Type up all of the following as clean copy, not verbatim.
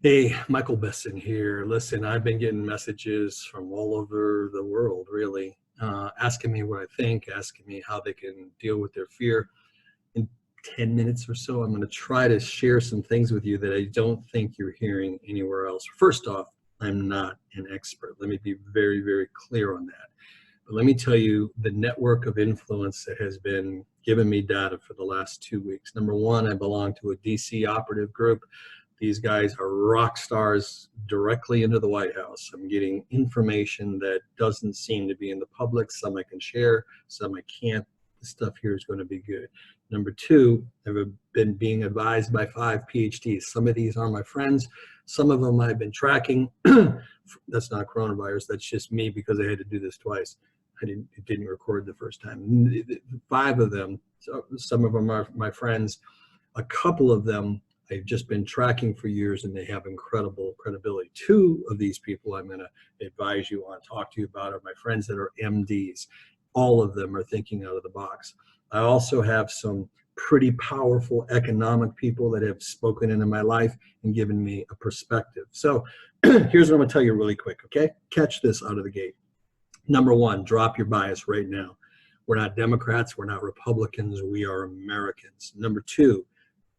Hey, Michael Besson here. Listen, I've been getting messages from all over the world, really, asking me what I think, asking me how they can deal with their fear. In 10 minutes or so, I'm going to try to share some things with you that I don't think you're hearing anywhere else. First off, I'm not an expert. Let me be very, very clear on that. But let me tell you the network of influence that has been giving me data for the last 2 weeks. Number one, I belong to a DC operative group. These guys are rock stars directly into the White House. I'm getting information that doesn't seem to be in the public. Some I can share, some I can't. This stuff here is going to be good. Number two, I've been being advised by 5 PhDs. Some of these are my friends. Some of them I've been tracking. That's not coronavirus. That's just me because I had to do this twice. It didn't record the first time. 5 of them, so some of them are my friends. A couple of them I've just been tracking for years, and they have incredible credibility. 2 of these people I'm going to advise you on, talk to you about, are my friends that are MDs. All of them are thinking out of the box. I also have some pretty powerful economic people that have spoken into my life and given me a perspective. So here's what I'm going to tell you really quick, okay? Catch this out of the gate. Number one, drop your bias right now. We're not Democrats, we're not Republicans, we are Americans. Number two,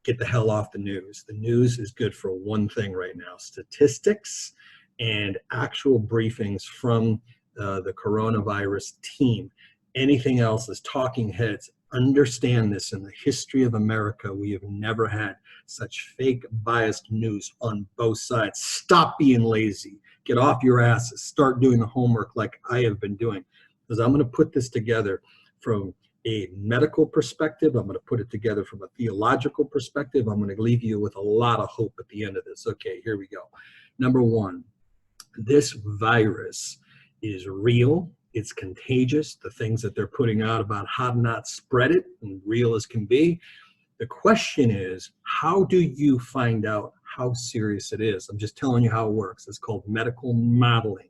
get the hell off the news. The news is good for one thing right now: statistics and actual briefings from the coronavirus team. Anything else is talking heads. Understand this: in the history of America, we have never had such fake biased news on both sides. Stop being lazy. Get off your asses. Start doing the homework like I have been doing, because I'm going to put this together from a medical perspective. I'm going to put it together from a theological perspective. I'm going to leave you with a lot of hope at the end of this. Okay, here we go. Number one, this virus is real. It's contagious. The things that they're putting out about how to not spread it, and real as can be. The question is, how do you find out how serious it is? I'm just telling you how it works. It's called medical modeling.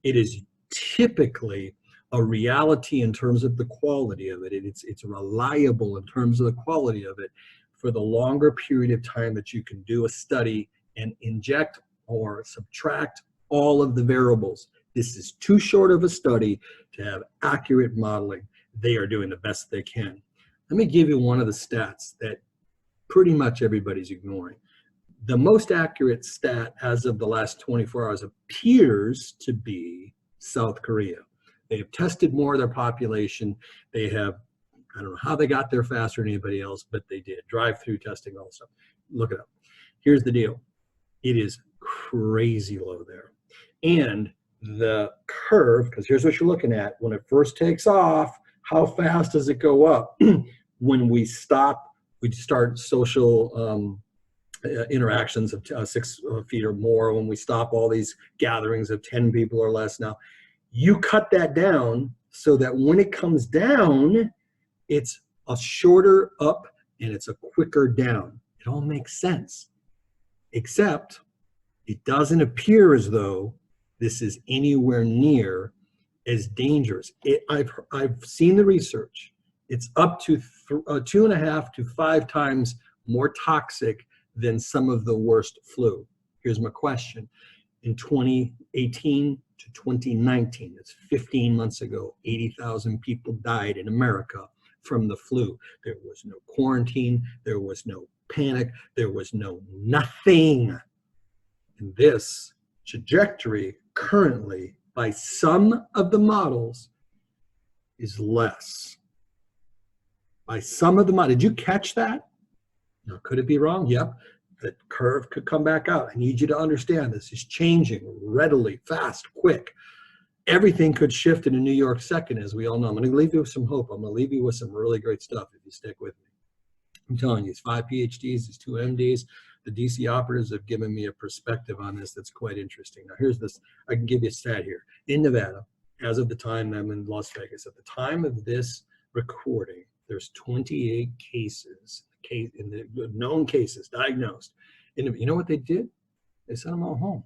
It is typically a reality in terms of the quality of it. It's reliable in terms of the quality of it for the longer period of time that you can do a study and inject or subtract all of the variables. This is too short of a study to have accurate modeling. They are doing the best they can. Let me give you one of the stats that pretty much everybody's ignoring. The most accurate stat as of the last 24 hours appears to be South Korea. They have tested more of their population. They have, I don't know how they got there faster than anybody else, but they did. Drive-through testing, all stuff. Look it up. Here's the deal. It is crazy low there. And the curve, because here's what you're looking at. When it first takes off, how fast does it go up? When we stop, we start social interactions of 6 feet or more. When we stop all these gatherings of 10 people or less now, you cut that down so that when it comes down, it's a shorter up and it's a quicker down. It all makes sense, except it doesn't appear as though this is anywhere near as dangerous. I've seen the research. It's up to 2.5 to 5 times more toxic than some of the worst flu. Here's my question. In 2018 to 2019, that's 15 months ago, 80,000 people died in America from the flu. There was no quarantine, there was no panic, there was no nothing. And this trajectory currently, by some of the models, is less. By some of the models. Did you catch that? Now, could it be wrong? Yep. The curve could come back out. I need you to understand this is changing readily, fast, quick. Everything could shift in a New York second, as we all know. I'm going to leave you with some hope. I'm going to leave you with some really great stuff if you stick with me. I'm telling you, these 5 PhDs, these 2 MDs, the DC operatives have given me a perspective on this that's quite interesting. Now, here's this. I can give you a stat here. In Nevada, as of the time I'm in Las Vegas, at the time of this recording, there's 28 cases, in the known cases, diagnosed. And you know what they did? They sent them all home.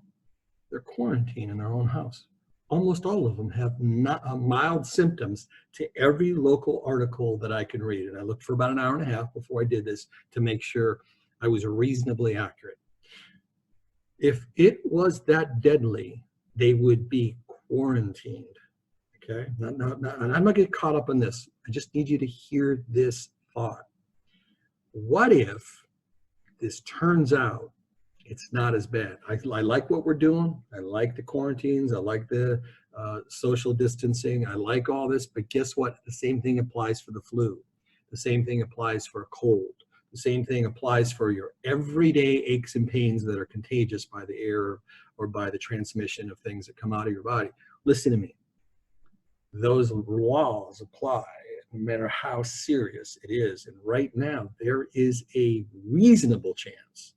They're quarantined in their own house. Almost all of them have mild symptoms to every local article that I can read. And I looked for about an hour and a half before I did this to make sure I was reasonably accurate. If it was that deadly, they would be quarantined. Okay, and I'm not getting caught up on this. I just need you to hear this thought. What if this turns out it's not as bad? I like what we're doing. I like the quarantines. I like the social distancing. I like all this, but guess what? The same thing applies for the flu. The same thing applies for a cold. The same thing applies for your everyday aches and pains that are contagious by the air or by the transmission of things that come out of your body. Listen to me. Those laws apply no matter how serious it is. And right now, there is a reasonable chance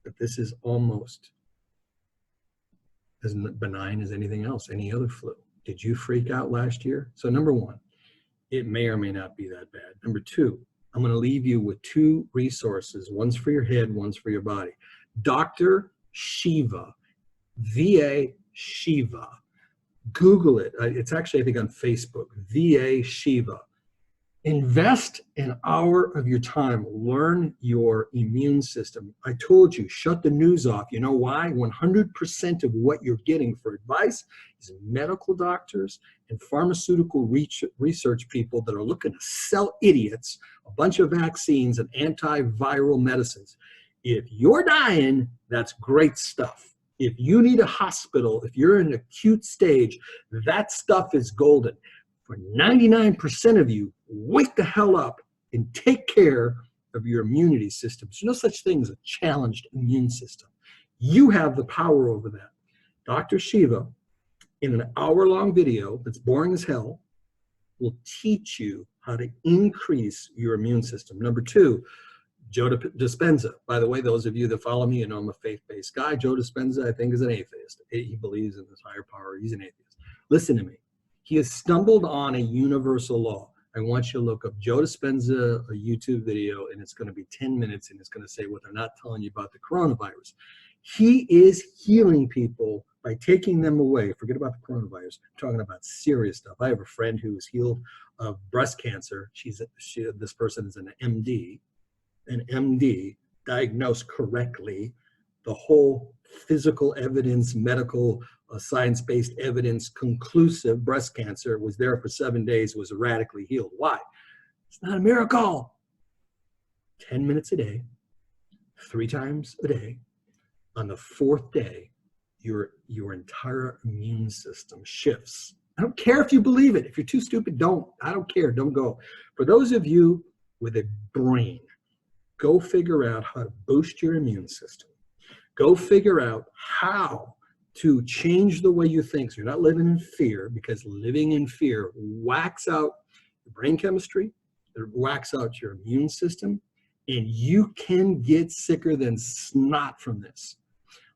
that this is almost as benign as anything else, any other flu. Did you freak out last year? So number one, it may or may not be that bad. Number two, I'm going to leave you with two resources. One's for your head, one's for your body. Dr. Shiva, VA Shiva. Google it. It's actually, I think, on Facebook, VA Shiva. Invest an hour of your time. Learn your immune system. I told you, shut the news off. You know why? 100% of what you're getting for advice is medical doctors and pharmaceutical research people that are looking to sell idiots a bunch of vaccines and antiviral medicines. If you're dying, that's great stuff. If you need a hospital, if you're in an acute stage, that stuff is golden. For 99% of you, wake the hell up and take care of your immunity system. There's no such thing as a challenged immune system. You have the power over that. Dr. Shiva, in an hour-long video that's boring as hell, will teach you how to increase your immune system. Number two, Joe Dispenza. By the way, those of you that follow me, you know I'm a faith-based guy. Joe Dispenza, I think, is an atheist. He believes in this higher power. He's an atheist. Listen to me. He has stumbled on a universal law. I want you to look up Joe Dispenza, a YouTube video, and it's going to be 10 minutes, and it's going to say what they're not telling you about the coronavirus. He is healing people by taking them away. Forget about the coronavirus. I'm talking about serious stuff. I have a friend who is healed of breast cancer. This person is an MD. An MD diagnosed correctly. The whole physical evidence, medical, science-based evidence, conclusive breast cancer was there for 7 days, was radically healed. Why? It's not a miracle. 10 minutes a day, 3 times a day. On the 4th day, your entire immune system shifts. I don't care if you believe it. If you're too stupid, don't. I don't care. Don't go. For those of you with a brain, go figure out how to boost your immune system. Go figure out how to change the way you think so you're not living in fear, because living in fear whacks out your brain chemistry, it whacks out your immune system, and you can get sicker than snot from this.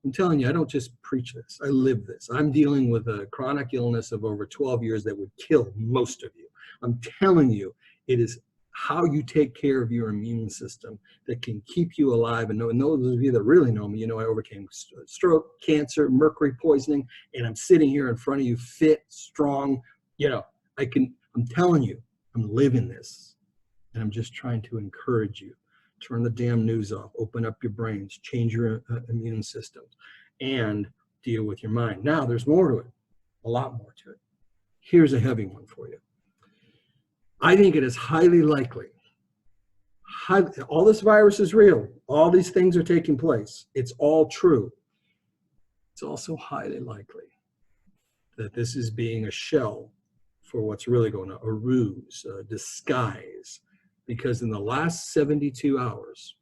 I'm telling you, I don't just preach this. I live this. I'm dealing with a chronic illness of over 12 years that would kill most of you. I'm telling you, it is how you take care of your immune system that can keep you alive. And those of you that really know me, you know I overcame stroke, cancer, mercury poisoning, and I'm sitting here in front of you fit, strong. You know, I'm telling you, I'm living this. And I'm just trying to encourage you. Turn the damn news off, open up your brains, change your immune systems, and deal with your mind. Now, there's more to it, a lot more to it. Here's a heavy one for you. I think it is highly likely, all this virus is real, all these things are taking place, it's all true. It's also highly likely that this is being a shell for what's really going on, a ruse, a disguise. Because in the last 72 hours,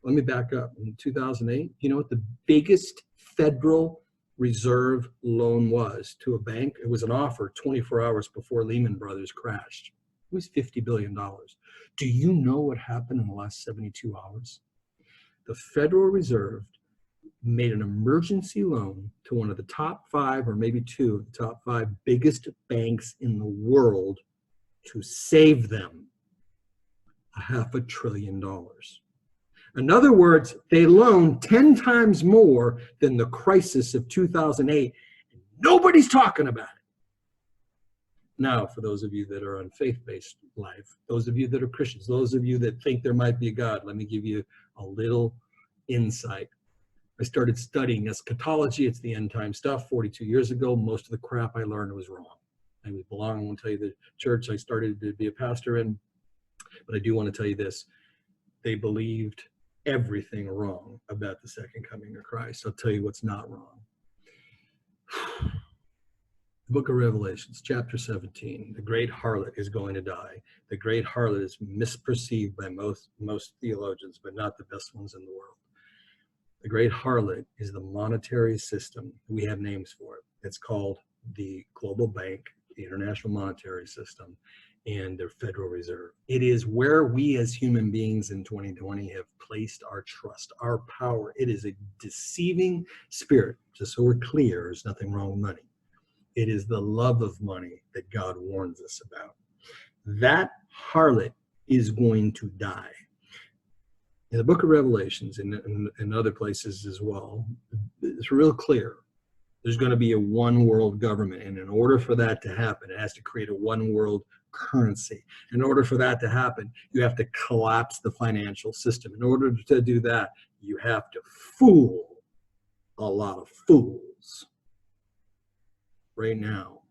let me back up, in 2008, you know what the biggest Federal Reserve loan was to a bank? It was an offer 24 hours before Lehman Brothers crashed. It was $50 billion. Do you know what happened in the last 72 hours? The Federal Reserve made an emergency loan to one of the top 5, or maybe 2 of the top 5 biggest banks in the world to save them $500 billion. In other words, they loaned 10 times more than the crisis of 2008. And nobody's talking about it. Now, for those of you that are on faith-based life, those of you that are Christians, those of you that think there might be a God, let me give you a little insight. I started studying eschatology. It's the end time stuff. 42 years ago, most of the crap I learned was wrong. I won't tell you the church I started to be a pastor in, but I do want to tell you this. They believed everything wrong about the second coming of Christ. I'll tell you what's not wrong. The book of Revelations, chapter 17, the great harlot is going to die. The great harlot is misperceived by most theologians, but not the best ones in the world. The great harlot is the monetary system. We have names for it. It's called the global bank, the international monetary system, and their Federal Reserve. It is where we as human beings in 2020 have placed our trust, our power. It is a deceiving spirit. Just so we're clear, there's nothing wrong with money. It is the love of money that God warns us about. That harlot is going to die. In the book of Revelations and other places as well, it's real clear. There's going to be a one world government. And in order for that to happen, it has to create a one world currency. In order for that to happen, you have to collapse the financial system. In order to do that, you have to fool a lot of fools. Right now,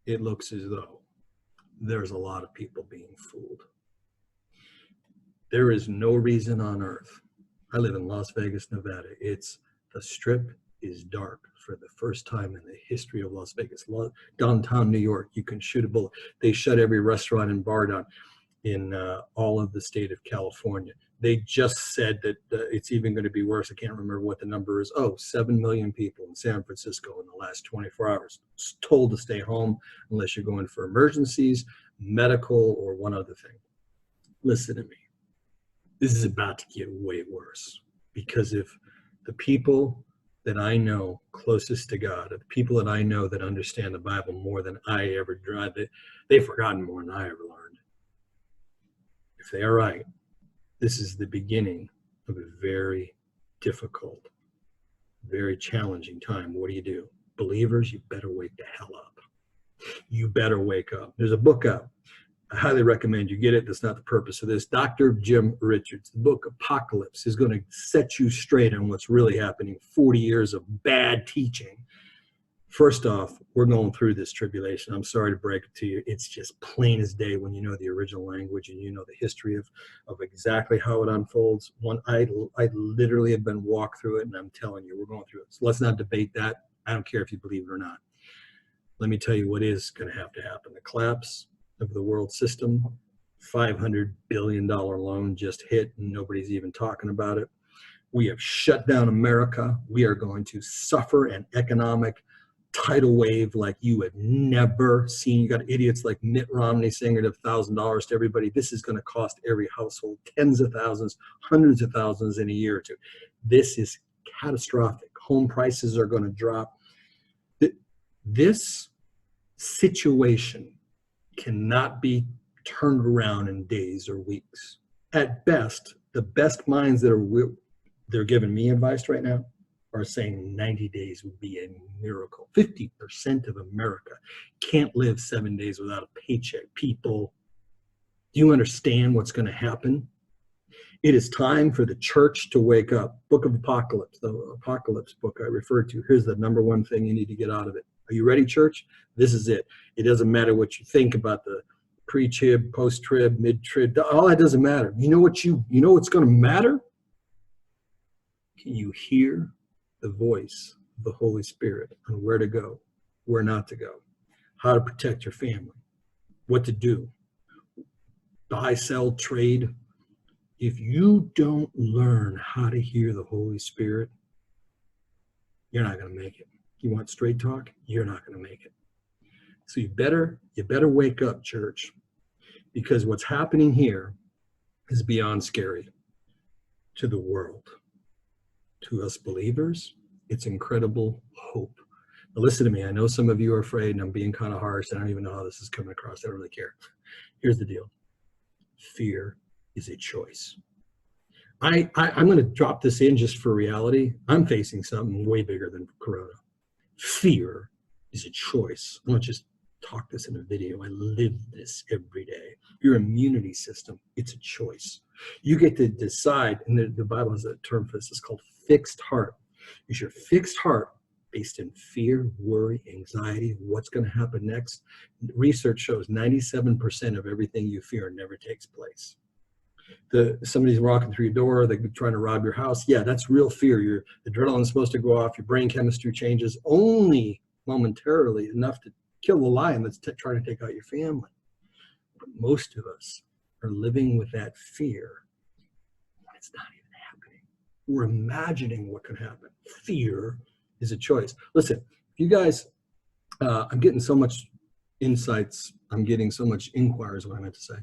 it looks as though there's a lot of people being fooled. There is no reason on earth. I live in Las Vegas, Nevada. The strip is dark for the first time in the history of Las Vegas. Downtown New York, you can shoot a bullet. They shut every restaurant and bar down in all of the state of California. They just said that it's even going to be worse. I can't remember what the number is. 7 million people in San Francisco in the last 24 hours told to stay home unless you're going for emergencies, medical, or one other thing. Listen to me. This is about to get way worse, because if the people that I know closest to God, the people that I know that understand the Bible more than I ever tried, they've forgotten more than I ever learned. If they are right, this is the beginning of a very difficult, very challenging time. What do? Believers, you better wake the hell up. You better wake up. There's a book out. I highly recommend you get it. That's not the purpose of this. Dr. Jim Richards, the book Apocalypse, is going to set you straight on what's really happening. 40 years of bad teaching. First off, we're going through this tribulation. I'm sorry to break it to you. It's just plain as day when you know the original language and you know the history of exactly how it unfolds. I literally have been walked through it, and I'm telling you, we're going through it. So let's not debate that. I don't care if you believe it or not. Let me tell you what is going to happen. The collapse of the world system, $500 billion loan just hit, and nobody's even talking about it. We have shut down America. We are going to suffer an economic tidal wave like you have never seen. You got idiots like Mitt Romney saying it $1,000 to everybody. This is going to cost every household tens of thousands, hundreds of thousands in a year or two. This is catastrophic. Home prices are going to drop. This situation cannot be turned around in days or weeks. At best, the best minds that they're giving me advice right now are saying 90 days would be a miracle. 50% of America can't live 7 days without a paycheck. People, do you understand what's going to happen? It is time for the church to wake up. Book of Apocalypse, the Apocalypse book I referred to. Here's the number one thing you need to get out of it. Are you ready, church? This is it. It doesn't matter what you think about the pre-trib, post-trib, mid-trib. All that doesn't matter. You know what's going to matter? Can you hear the voice of the Holy Spirit on where to go, where not to go, how to protect your family, what to do, buy, sell, trade? If you don't learn how to hear the Holy Spirit, you're not going to make it. You want straight talk? You're not going to make it. So you better wake up, church, because what's happening here is beyond scary to the world. To us believers, it's incredible hope. Now listen to me. I know some of you are afraid, and I'm being kind of harsh. I don't even know how this is coming across. I don't really care. Here's the deal. Fear is a choice. I'm going to drop this in just for reality. I'm facing something way bigger than Corona. Fear is a choice. I don't just talk this in a video. I live this every day. Your immunity system, it's a choice. You get to decide, and the Bible has a term for this, it's called fixed heart. Is your fixed heart based in fear, worry, anxiety, what's going to happen next? Research shows 97% of everything you fear never takes place. Somebody's walking through your door, they're trying to rob your house. Yeah, that's real fear. Your adrenaline's supposed to go off, your brain chemistry changes only momentarily, enough to kill the lion that's trying to take out your family. But most of us are living with that fear. It's not even happening. We're imagining what can happen. Fear is a choice. Listen, if you guys, I'm getting so much insights, I'm getting so much inquiries, what I meant to say,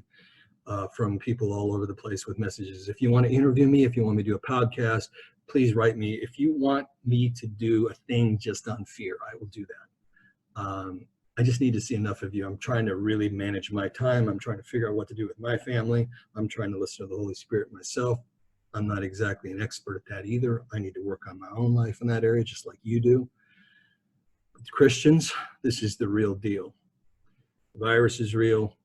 from people all over the place with messages. If you want to interview me, if you want me to do a podcast, please write me. If you want me to do a thing just on fear, I will do that. I just need to see enough of you. I'm trying to really manage my time. I'm trying to figure out what to do with my family. I'm trying to listen to the Holy Spirit myself. I'm not exactly an expert at that either. I need to work on my own life in that area, just like you do. But Christians, this is the real deal. The virus is real.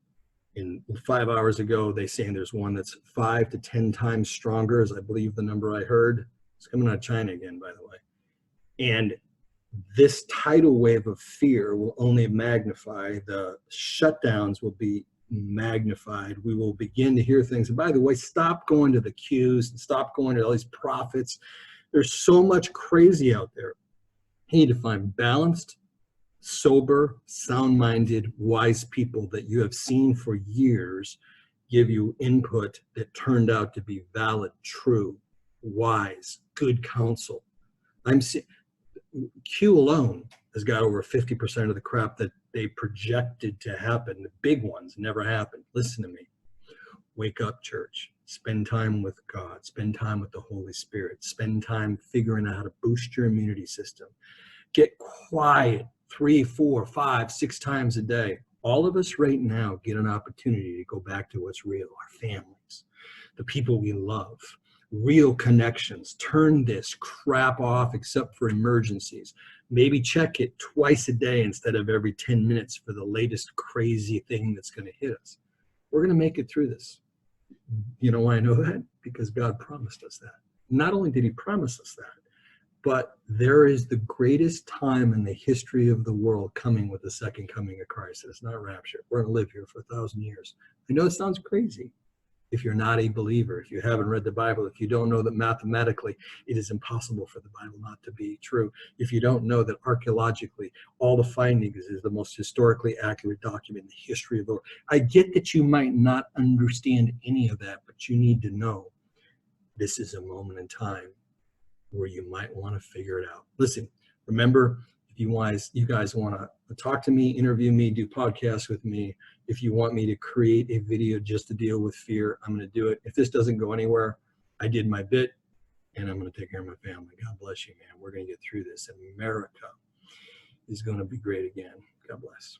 In 5 hours ago, they saying there's one that's 5 to 10 times stronger, as I believe the number I heard. It's coming out of China again, by the way. And this tidal wave of fear will only magnify. The shutdowns will be magnified. We will begin to hear things. And by the way, stop going to the queues and stop going to all these prophets. There's so much crazy out there. You need to find balanced, sober, sound-minded, wise people that you have seen for years give you input that turned out to be valid, true, wise, good counsel. Q alone has got over 50% of the crap that they projected to happen. The big ones never happened. Listen to me. Wake up, church. Spend time with God. Spend time with the Holy Spirit. Spend time figuring out how to boost your immunity system. Get quiet 3, 4, 5, 6 times a day. All of us right now get an opportunity to go back to what's real, our families, the people we love, real connections. Turn this crap off except for emergencies. Maybe check it twice a day instead of every 10 minutes for the latest crazy thing that's going to hit us. We're going to make it through this. You know why I know that? Because God promised us that. Not only did he promise us that, but there is the greatest time in the history of the world coming with the second coming of Christ. It's not rapture. We're going to live here for 1,000 years. I know it sounds crazy. If you're not a believer, if you haven't read the Bible, if you don't know that mathematically it is impossible for the Bible not to be true, if you don't know that archaeologically all the findings is the most historically accurate document in the history of the world. I get that you might not understand any of that, but you need to know this is a moment in time where you might want to figure it out. Listen, remember, if you guys want to talk to me, interview me, do podcasts with me, if you want me to create a video just to deal with fear, I'm going to do it. If this doesn't go anywhere, I did my bit, and I'm going to take care of my family. God bless you, man. We're going to get through this. And America is going to be great again. God bless.